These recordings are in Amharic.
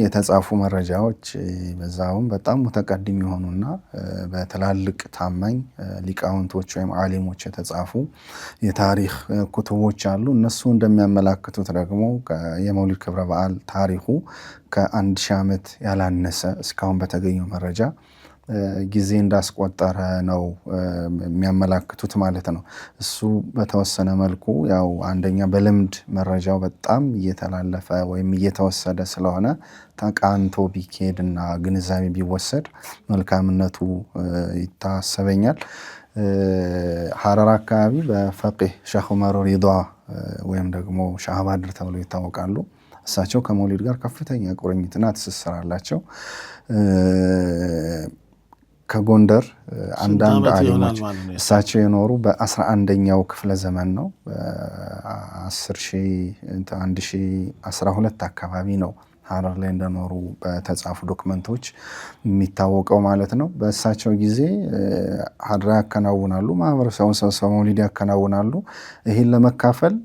የተጻፉ መረጃዎች በዛውም በጣም ሙተቀድም የሆኑና በትላልቅ ታማኝ ሊቃውንቶች ወይም ዓሊሞች የተጻፉ የታሪክ ኩቱቦች አሉ። እነሱ እንደሚያመላክቱት ደግሞ የመውሊድ ክብረ በዓል ታሪኩ ከ1000 ዓመት ያላነሰ እስካሁን በተገኘው መረጃ ጊዜ እንዳስቆጠረ ነው የሚያመላክቱት ማለት ነው። እሱ በተወሰነ መልኩ ያው አንደኛ በልምድ መረጃው በጣም እየተላለፈ ወይም እየተወሰደ ስለሆነ ተቃንቶ ቢኬድና ግንዛቤ ቢወሰድ መልካምነቱ ይታሰበኛል። ሐረር አካባቢ በፈቂህ ሼህ ዑመር ሪዷ ወይም ደግሞ ሼህ ባድር ተብለው ይታወቃሉ። እሳቸው ከመውሊድ ጋር ከፍተኛ ቁርኝትና ትስስር አላቸው። ከጎንደር አንዳንድ ዓሊሞች እሳቸው የኖሩ በ11ኛው ክፍለ ዘመን ነው። 1012 አካባቢ ነው ሐረር ላይ እንደኖሩ በተጻፉ ዶክመንቶች የሚታወቀው ማለት ነው። በእሳቸው ጊዜ ሀድራ ያከናውናሉ፣ ማህበረሰቡን ሰብስበው መውሊድ ያከናውናሉ። ይህን ለመካፈል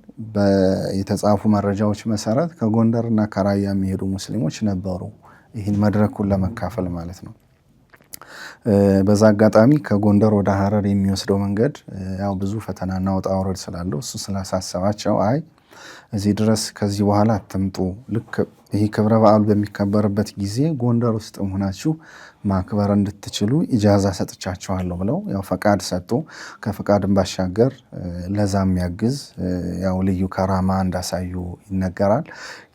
የተጻፉ መረጃዎች መሰረት ከጎንደርና ከራያ የሚሄዱ ሙስሊሞች ነበሩ፣ ይህን መድረኩን ለመካፈል ማለት ነው። በዛ አጋጣሚ ከጎንደር ወደ ሐረር የሚወስደው መንገድ ያው ብዙ ፈተናና ወጣ ወረድ ስላለው እሱ ስላሳሰባቸው አይ እዚህ ድረስ ከዚህ በኋላ አትምጡ፣ ልክ ይህ ክብረ በዓሉ በሚከበርበት ጊዜ ጎንደር ውስጥ ሆናችሁ ማክበር እንድትችሉ ኢጃዛ ሰጥቻችኋለሁ ብለው ያው ፈቃድ ሰጡ። ከፈቃድም ባሻገር ለዛ የሚያግዝ ያው ልዩ ከራማ እንዳሳዩ ይነገራል።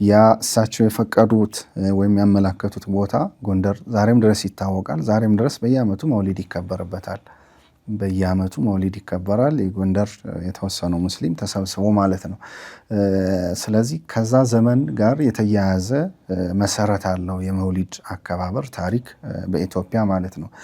ያ እሳቸው የፈቀዱት ወይም ያመላከቱት ቦታ ጎንደር ዛሬም ድረስ ይታወቃል። ዛሬም ድረስ በየዓመቱ መውሊድ ይከበርበታል። በየዓመቱ መውሊድ ይከበራል። የጎንደር የተወሰነው ሙስሊም ተሰብስቦ ማለት ነው። ስለዚህ ከዛ ዘመን ጋር የተያያዘ መሰረት አለው የመውሊድ አከባበር ታሪክ በኢትዮጵያ ማለት ነው።